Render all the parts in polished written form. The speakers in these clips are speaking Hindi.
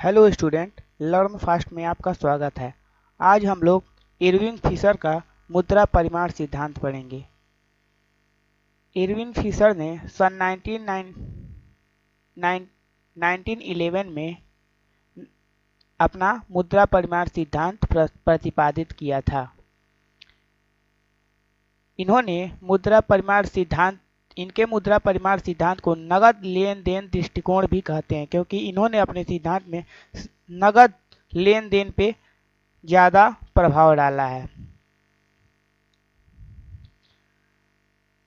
हेलो स्टूडेंट, लर्न फास्ट में आपका स्वागत है। आज हम लोग इरविंग फिशर का मुद्रा परिमाण सिद्धांत पढ़ेंगे। इरविंग फिशर ने सन 1911 में अपना मुद्रा परिमाण सिद्धांत प्रतिपादित किया था। इनके मुद्रा परिमाण सिद्धांत को नगद लेन देन दृष्टिकोण भी कहते हैं, क्योंकि इन्होंने अपने सिद्धांत में नगद लेन देन पे ज्यादा प्रभाव डाला है।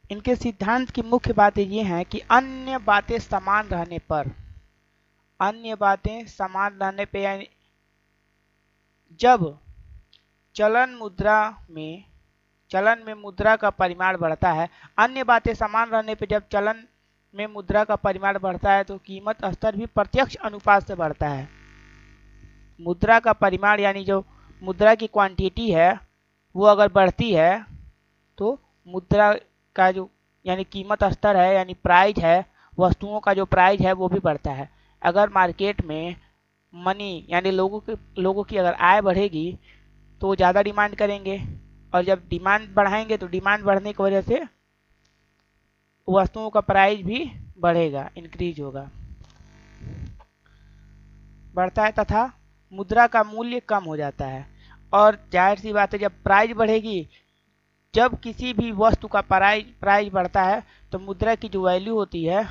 इनके सिद्धांत की मुख्य बातें ये हैं कि अन्य बातें समान रहने पे यानी जब चलन में मुद्रा का परिमाण बढ़ता है, अन्य बातें समान रहने पे जब चलन में मुद्रा का परिमाण बढ़ता है तो कीमत स्तर भी प्रत्यक्ष अनुपात से बढ़ता है। मुद्रा का परिमाण यानी जो मुद्रा की क्वांटिटी है वो अगर बढ़ती है तो मुद्रा का जो यानी कीमत स्तर है यानी प्राइस है, वस्तुओं का जो प्राइस है वो भी बढ़ता है। अगर मार्केट में मनी यानी लोगों की अगर आय बढ़ेगी तो वो ज़्यादा डिमांड करेंगे, और जब डिमांड बढ़ाएंगे तो डिमांड बढ़ने की वजह से वस्तुओं का प्राइस भी बढ़ेगा, इंक्रीज होगा, बढ़ता है तथा मुद्रा का मूल्य कम हो जाता है। और जाहिर सी बात है, जब प्राइस बढ़ेगी, जब किसी भी वस्तु का प्राइस बढ़ता है तो मुद्रा की जो वैल्यू होती है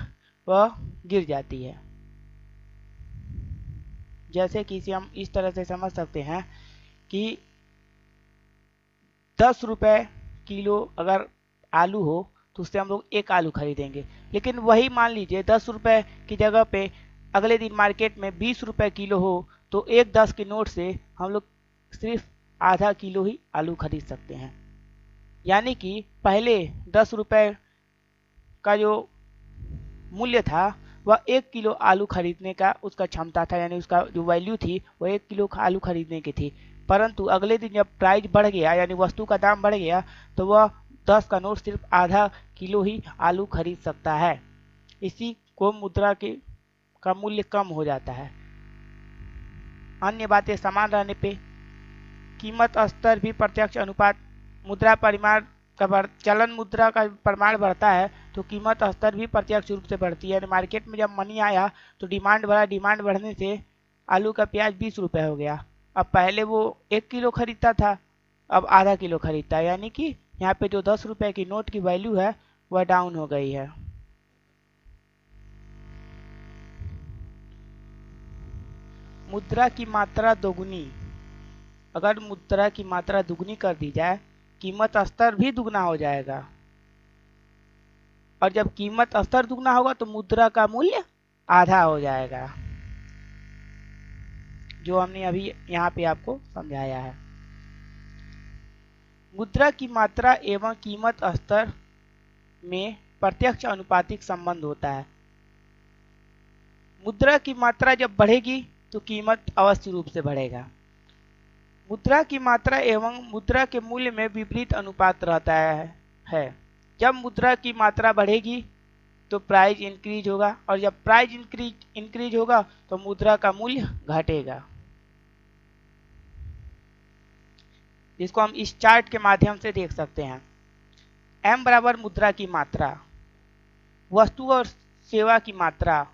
वह गिर जाती है। जैसे कि इसे हम इस तरह से समझ सकते हैं कि 10 रुपए किलो अगर आलू हो तो उससे हम लोग एक आलू खरीदेंगे, लेकिन वही मान लीजिए 10 रुपए की जगह पे अगले दिन मार्केट में 20 रुपए किलो हो तो एक 10 के नोट से हम लोग सिर्फ आधा किलो ही आलू खरीद सकते हैं। यानी कि पहले 10 रुपए का जो मूल्य था वह 1 किलो आलू खरीदने का उसका क्षमता था, यानी उसका जो वैल्यू थी वह 1 किलो आलू खरीदने की थी। परंतु अगले दिन जब प्राइस बढ़ गया यानी वस्तु का दाम बढ़ गया तो वह 10 का नोट सिर्फ आधा किलो ही आलू खरीद सकता है। इसी को मुद्रा के का मूल्य कम हो जाता है। अन्य बातें समान रहने पे कीमत स्तर भी प्रत्यक्ष अनुपात मुद्रा परिमाण का चलन मुद्रा का परिमाण बढ़ता है तो कीमत स्तर भी प्रत्यक्ष रूप से बढ़ती है। मार्केट में जब मनी आया तो डिमांड बढ़ा, डिमांड बढ़ने से आलू का प्याज 20 रुपए हो गया। अब पहले वो 1 किलो खरीदता था, अब आधा किलो खरीदता है, यानी कि यहाँ पे जो 10 रुपए की नोट की वैल्यू है वह डाउन हो गई है। मुद्रा की मात्रा दोगुनी, अगर मुद्रा की मात्रा दुगनी कर दी जाए कीमत स्तर भी दुगना हो जाएगा, और जब कीमत स्तर दुगना होगा तो मुद्रा का मूल्य आधा हो जाएगा, जो हमने अभी यहाँ पे आपको समझाया है। मुद्रा की मात्रा एवं कीमत स्तर में प्रत्यक्ष अनुपातिक संबंध होता है। मुद्रा की मात्रा जब बढ़ेगी तो कीमत अवश्य रूप से बढ़ेगा। मुद्रा की मात्रा एवं मुद्रा के मूल्य में विपरीत अनुपात रहता है। जब मुद्रा की मात्रा बढ़ेगी तो प्राइस इंक्रीज होगा, और जब प्राइस इंक्रीज होगा तो मुद्रा का मूल्य घटेगा। जिसको हम इस चार्ट के माध्यम से देख सकते हैं। m बराबर मुद्रा की मात्रा, वस्तु और सेवा की मात्रा।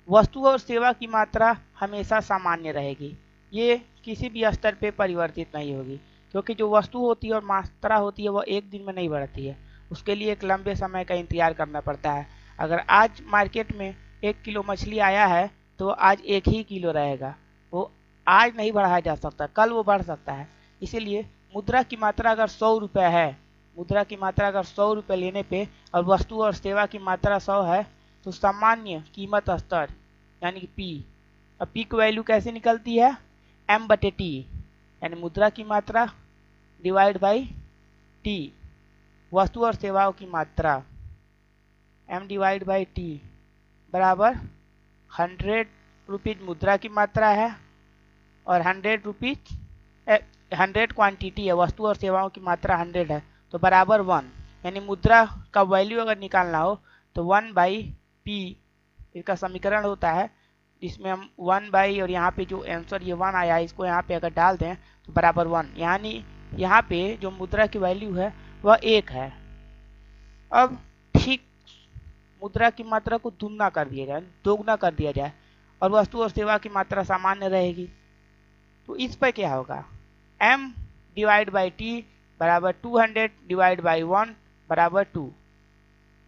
वस्तु और सेवा की मात्रा हमेशा सामान्य रहेगी, ये किसी भी स्तर पे परिवर्तित नहीं होगी, क्योंकि जो वस्तु होती है और मात्रा होती है वह एक दिन में नहीं बढ़ती है, उसके लिए एक लंबे समय का इंतजार करना पड़ता है। अगर आज मार्केट में 1 किलो मछली आया है तो आज 1 ही किलो रहेगा, वो आज नहीं बढ़ाया जा सकता, कल वो बढ़ सकता है। इसीलिए मुद्रा की मात्रा अगर 100 रुपये है, मुद्रा की मात्रा अगर 100 रुपये लेने पे और वस्तु और सेवा की मात्रा 100 है तो सामान्य कीमत स्तर यानी कि P, अब P की वैल्यू कैसे निकलती है, m/t यानी मुद्रा की मात्रा डिवाइड बाई T, वस्तु और सेवाओं की मात्रा m डिवाइड बाई T बराबर 100 रुपीज मुद्रा की मात्रा है और 100 क्वांटिटी है, वस्तु और सेवाओं की मात्रा 100 है तो बराबर 1, यानी मुद्रा का वैल्यू अगर निकालना हो तो 1/p इसका समीकरण होता है जिसमें हम 1 और यहाँ पे जो आंसर ये 1 आया है इसको यहाँ पे अगर डाल दें तो बराबर 1, यानी यहाँ पे जो मुद्रा की वैल्यू है वह 1 है। अब ठीक मुद्रा की मात्रा को दुगना कर दिया जाए, दोगुना कर दिया जाए और वस्तु और सेवा की मात्रा सामान्य रहेगी, तो इस पर क्या होगा, m डिवाइड बाई टी बराबर 200 डिवाइड बाई 1 बराबर 2,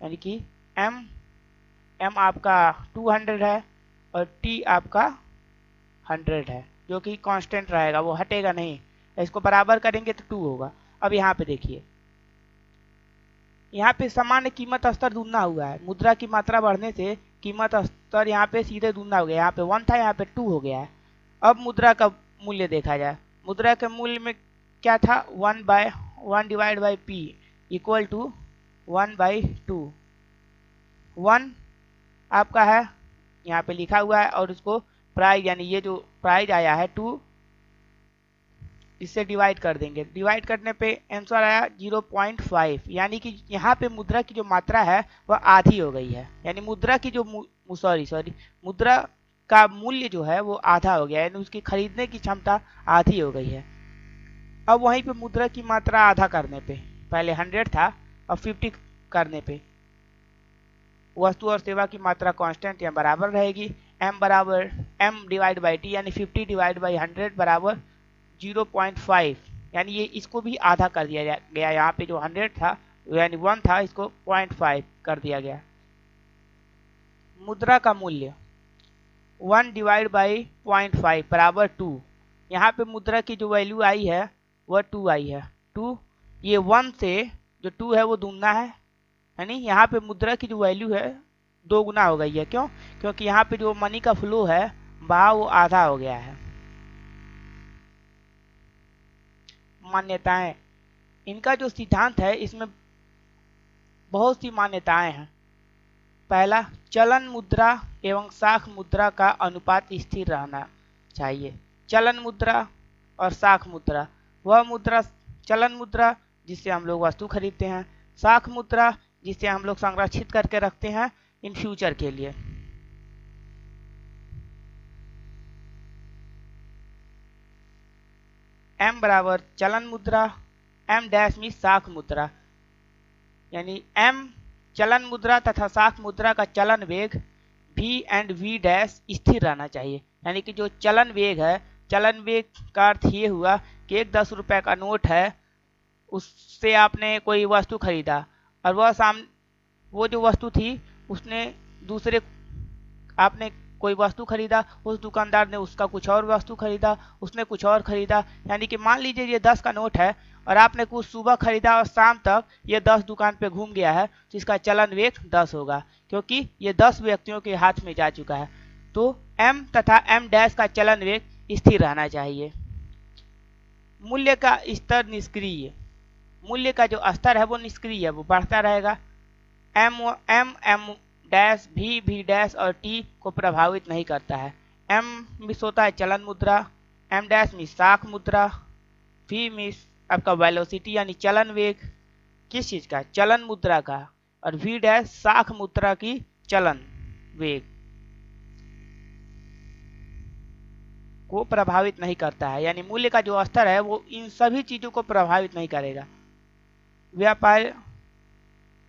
यानी कि m आपका 200 है और t आपका 100 है, जो कि कांस्टेंट रहेगा, वो हटेगा नहीं। इसको बराबर करेंगे तो 2 होगा। अब यहाँ पे देखिए, यहाँ पे सामान्य कीमत स्तर दूना हुआ है, मुद्रा की मात्रा बढ़ने से कीमत स्तर यहाँ पे सीधे दूना हो गया, यहाँ पे 1 था यहाँ पे 2 हो गया है। अब मुद्रा का मूल्य देखा जाए, मुद्रा के मूल्य में क्या था, 1 divide by P equal to 1/2। 1 आपका है यहाँ पे लिखा हुआ है और उसको प्राइस यानी ये जो प्राइस आया है 2 इससे डिवाइड कर देंगे, डिवाइड करने पे आंसर आया 0.5, यानी कि यहाँ पे मुद्रा की जो मात्रा है वह आधी हो गई है, यानी मुद्रा की जो मुद्रा का मूल्य जो है वो आधा हो गया, यानी उसकी खरीदने की क्षमता आधी हो गई है। अब वहीं पे मुद्रा की मात्रा आधा करने पे, पहले 100 था अब 50 करने पे वस्तु और सेवा की मात्रा कांस्टेंट या बराबर रहेगी, m डिवाइड बाई टी यानी 50 डिवाइड बाई 100 बराबर 0.5, यानी ये इसको भी आधा कर दिया गया, यहाँ पे जो 100 था यानी 1 था इसको 0.5 कर दिया गया। मुद्रा का मूल्य 1 डिवाइड बाई 0.5 बराबर 2, यहाँ पे मुद्रा की जो वैल्यू आई है वह 2 आई है, 2 ये 1 से जो 2 है वो दुगना है, यानी यहाँ पे मुद्रा की जो वैल्यू है 2 गुना हो गई है। क्यों, क्योंकि यहाँ पे जो मनी का फ्लो है बहाव वो आधा हो गया है। मान्यताएं, इनका जो सिद्धांत है इसमें बहुत सी मान्यताएं हैं। पहला, चलन मुद्रा एवं साख मुद्रा का अनुपात स्थिर रहना चाहिए। चलन मुद्रा और साख मुद्रा, वह मुद्रा चलन मुद्रा जिससे हम लोग वस्तु खरीदते हैं, साख मुद्रा जिसे हम लोग संरक्षित करके रखते हैं इन फ्यूचर के लिए। m बराबर चलन मुद्रा, m डैश में साख मुद्रा, यानी m चलन मुद्रा तथा साख मुद्रा का चलन वेग v एंड v डैश स्थिर रहना चाहिए, यानी कि जो चलन वेग है, चलन वेग का अर्थ ये हुआ कि एक 10 रुपए का नोट है, उससे आपने कोई वस्तु खरीदा और वो जो वस्तु थी उसने दूसरे, आपने कोई वस्तु खरीदा, उस दुकानदार ने उसका कुछ और वस्तु खरीदा, उसने कुछ और खरीदा, यानी कि मान लीजिए ये 10 का नोट है और आपने कुछ सुबह खरीदा और शाम तक ये 10 दुकान पे घूम गया है, तो इसका चलन वेग 10 होगा, क्योंकि ये 10 व्यक्तियों के हाथ में जा चुका है। तो m तथा m डैश का चलन वेग स्थिर रहना चाहिए। मूल्य का स्तर निष्क्रिय, मूल्य का जो स्तर है वो निष्क्रिय है, वो बढ़ता रहेगा। m डैश v डैश और t को प्रभावित नहीं करता है। m मिस होता है चलन मुद्रा, m डैश में साख मुद्रा, v मिस आपका वेलोसिटी यानी चलन वेग, किस चीज का, चलन मुद्रा का, और v डैश साख मुद्रा की चलन वेग को प्रभावित नहीं करता है, यानी मूल्य का जो स्तर है वो इन सभी चीजों को प्रभावित नहीं करेगा।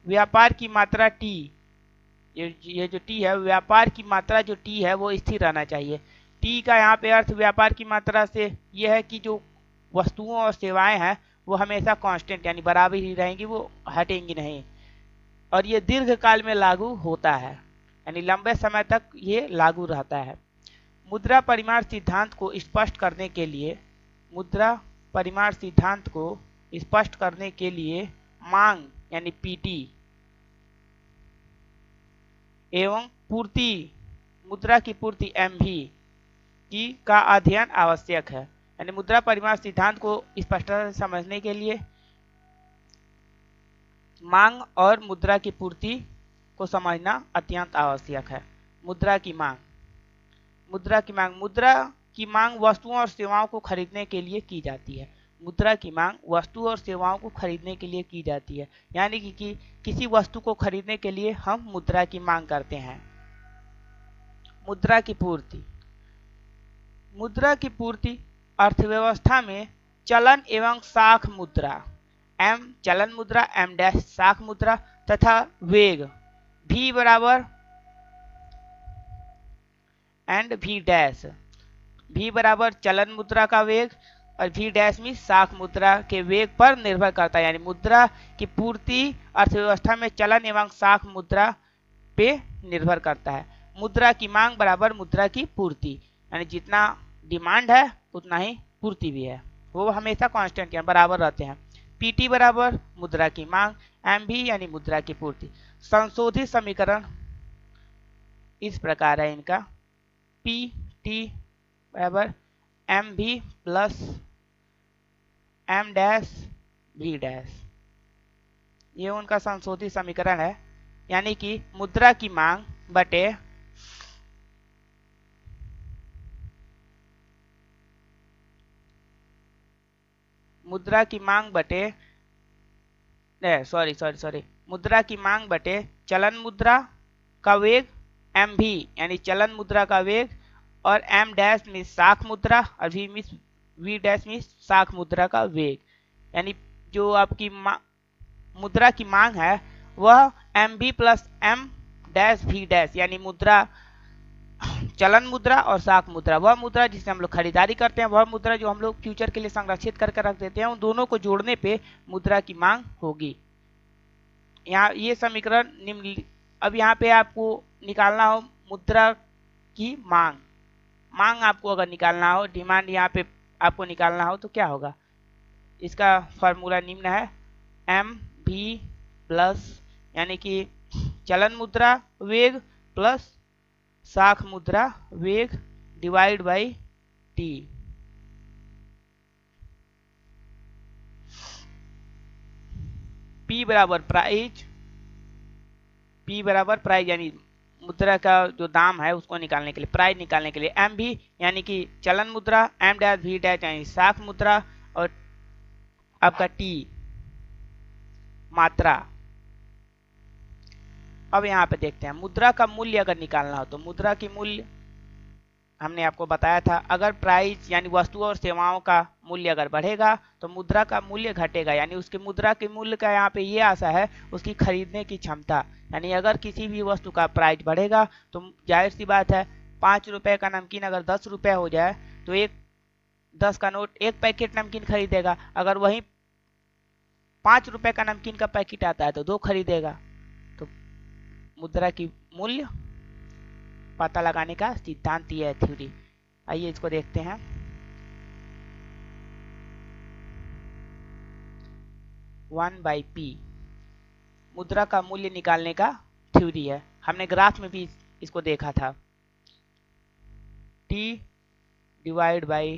व्यापार की मात्रा t, ये जो t है, व्यापार की मात्रा जो t है वो स्थिर रहना चाहिए। t का यहाँ पे अर्थ व्यापार की मात्रा से यह है कि जो वस्तुओं और सेवाएं हैं वो हमेशा कांस्टेंट यानी बराबर ही रहेंगी, वो हटेंगी नहीं, और ये दीर्घ काल में लागू होता है, यानी लंबे समय तक ये लागू रहता है। मुद्रा परिमाण सिद्धांत को स्पष्ट करने के लिए, मुद्रा परिमाण सिद्धांत को स्पष्ट करने के लिए मांग यानी पीटी एवं पूर्ति, मुद्रा की पूर्ति एमवी की का अध्ययन आवश्यक है, यानी मुद्रा परिमाण सिद्धांत को स्पष्टता से समझने के लिए मांग और मुद्रा की पूर्ति को समझना अत्यंत आवश्यक है। मुद्रा की मांग, मुद्रा की मांग, मुद्रा की मांग वस्तुओं और सेवाओं को खरीदने के लिए की जाती है। मुद्रा की मांग वस्तु और सेवाओं को खरीदने के लिए की जाती है, यानी कि किसी वस्तु को खरीदने के लिए हम मुद्रा की मांग करते हैं। मुद्रा की पूर्ति। मुद्रा की पूर्ति अर्थव्यवस्था में चलन एवं साख मुद्रा, एम चलन मुद्रा, एम डैश साख मुद्रा तथा वेग भी बराबर एंड भी डैश, भी बराबर चलन मुद्रा का वेग और भी डैश में साख मुद्रा के वेग पर निर्भर करता है। यानी मुद्रा की पूर्ति अर्थव्यवस्था में चलन एवं साख मुद्रा पे निर्भर करता है। मुद्रा की मांग बराबर मुद्रा की पूर्ति, यानी जितना डिमांड है उतना ही पूर्ति भी है, वो हमेशा कांस्टेंट या बराबर रहते हैं। पीटी बराबर मुद्रा की मांग, एम भी यानी मुद्रा की पूर्ति। संशोधित समीकरण इस प्रकार है इनका, पी टी बराबर एम भी प्लस एम डैश भी डैश, ये उनका संशोधित समीकरण है। यानी कि मुद्रा की मांग बटे मुद्रा की मांग बटे मुद्रा की मांग बटे चलन मुद्रा का वेग, एम भी यानी चलन मुद्रा का वेग, और एम डैश में साख मुद्रा और वी डैश में साख मुद्रा का वेग। यानी जो आपकी मुद्रा की मांग है वह M B plus M dash भी डैश, यानी मुद्रा चलन मुद्रा और साख मुद्रा, वह मुद्रा जिसे हम लोग खरीदारी करते हैं, वह मुद्रा जो हम लोग फ्यूचर के लिए संरक्षित करके रख देते हैं, उन दोनों को जोड़ने पे मुद्रा की मांग होगी। यहाँ ये समीकरण निम्न। अब यहाँ पे आपको निकालना हो मुद्रा की मांग, मांग आपको अगर निकालना हो, डिमांड यहाँ पे आपको निकालना हो तो क्या होगा, इसका फॉर्मूला निम्न है, एम भी प्लस यानी कि चलन मुद्रा वेग प्लस साख मुद्रा वेग डिवाइड बाई टी। पी बराबर प्राइज, पी बराबर प्राइज यानी मुद्रा का जो दाम है उसको निकालने के लिए, प्राइस निकालने के लिए। एम भी यानी कि चलन मुद्रा, एम डैश भी डैश यानी साख मुद्रा, और आपका टी मात्रा। अब यहाँ पे देखते हैं मुद्रा का मूल्य अगर निकालना हो तो मुद्रा की मूल्य हमने आपको बताया था, अगर प्राइस यानी वस्तुओं और सेवाओं का मूल्य अगर बढ़ेगा तो मुद्रा का मूल्य घटेगा, यानी उसके मुद्रा के मूल्य का यहाँ पे ये आशा है उसकी खरीदने की क्षमता। यानी अगर किसी भी वस्तु का प्राइस बढ़ेगा तो जाहिर सी बात है 5 रुपए का नमकीन अगर 10 रुपए हो जाए तो 10 का नोट 1 पैकेट नमकीन खरीदेगा, अगर वही 5 रुपए का नमकीन का पैकेट आता है तो 2 खरीदेगा। तो मुद्रा की मूल्य पता लगाने का सिद्धांत ये है, थ्योरी। आइए इसको देखते हैं। वन बाई पी मुद्रा का मूल्य निकालने का थ्योरी है, हमने ग्राफ में भी इसको देखा था। टी डिवाइड बाई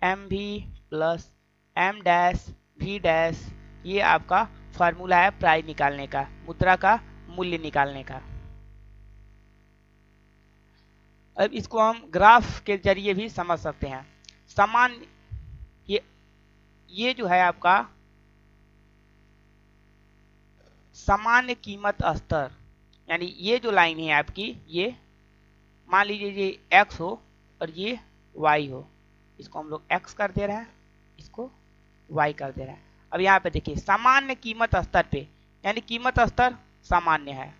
एम भी प्लस एम डैश भी डैश, ये आपका फार्मूला है प्राइस निकालने का, मुद्रा का मूल्य निकालने का। अब इसको हम ग्राफ के जरिए भी समझ सकते हैं। सामान्य ये जो है आपका सामान्य कीमत स्तर, यानी ये जो लाइन है आपकी, ये मान लीजिए ये x हो और ये y हो, इसको हम लोग x कर दे रहे हैं, इसको y कर दे रहे हैं। अब यहाँ पे देखिए सामान्य कीमत स्तर पे, यानी कीमत स्तर सामान्य है,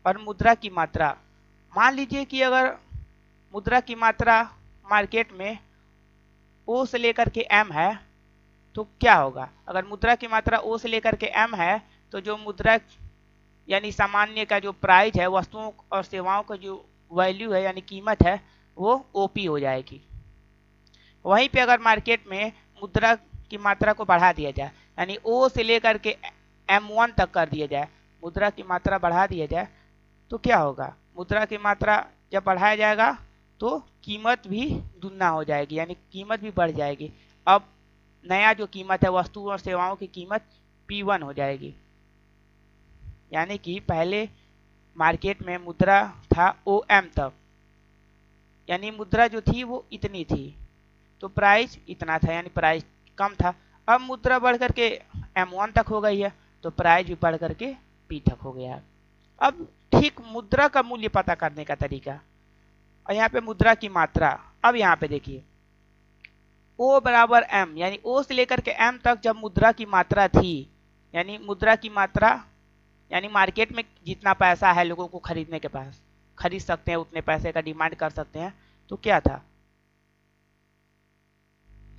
और मुद्रा की मात्रा, मान लीजिए कि अगर मुद्रा की मात्रा मार्केट में O से लेकर के M है तो क्या होगा, अगर मुद्रा की मात्रा O से लेकर के M है तो जो मुद्रा यानी सामान्य का जो प्राइस है, वस्तुओं और सेवाओं का जो वैल्यू है यानी कीमत है, वो OP हो जाएगी। वहीं पे अगर मार्केट में मुद्रा की मात्रा को बढ़ा दिया जाए, यानी O से लेकर के M1 तक कर दिया जाए, मुद्रा की मात्रा बढ़ा दिया जाए, तो क्या होगा, मुद्रा की मात्रा जब बढ़ाया जाएगा तो कीमत भी दुगना हो जाएगी, यानी कीमत भी बढ़ जाएगी। अब नया जो कीमत है वस्तुओं और सेवाओं की कीमत P1 हो जाएगी। यानी कि पहले मार्केट में मुद्रा था OM तक, यानी मुद्रा जो थी वो इतनी थी तो प्राइस इतना था, यानी प्राइस कम था। अब मुद्रा बढ़ करके M1 तक हो गई है तो प्राइस भी बढ़ करके P तक हो गया है। अब ठीक मुद्रा का मूल्य पता करने का तरीका। और यहाँ पे मुद्रा की मात्रा। अब यहाँ पे देखिए O बराबर M, यानी O से लेकर के M तक जब मुद्रा की मात्रा थी, यानी मुद्रा की मात्रा यानी मार्केट में जितना पैसा है लोगों को खरीदने के पास, खरीद सकते हैं उतने पैसे का डिमांड कर सकते हैं, तो क्या था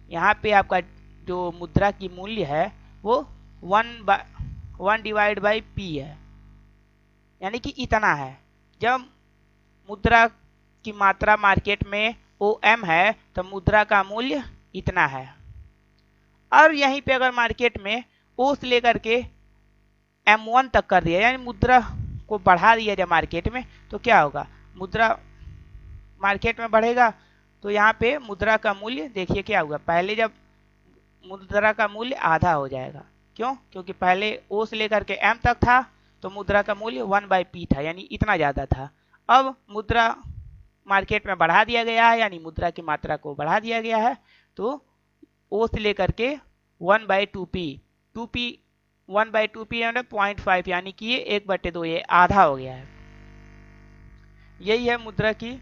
यहाँ पे आपका जो मुद्रा की मूल्य है वो 1/P है, यानी कि इतना है। जब मुद्रा की मात्रा मार्केट में OM है तो मुद्रा का मूल्य इतना है। और यहीं पे अगर मार्केट में O से लेकर के M1 तक कर दिया, यानी मुद्रा को बढ़ा दिया जाए मार्केट में, तो क्या होगा, मुद्रा मार्केट में बढ़ेगा तो यहाँ पे मुद्रा का मूल्य देखिए क्या होगा, पहले जब मुद्रा का मूल्य आधा हो जाएगा। क्यों? क्योंकि पहले O से लेकर के M तक था तो मुद्रा का मूल्य 1/P था, यानी इतना ज्यादा था। अब मुद्रा मार्केट में बढ़ा दिया गया है, यानी मुद्रा की मात्रा को बढ़ा दिया गया है, तो O से लेकर के 1/2P, 1/2P 0.5, यानी कि ये 1/2, ये आधा हो गया है। यही है मुद्रा की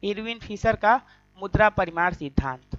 इरविन फिशर का मुद्रा परिमाण सिद्धांत।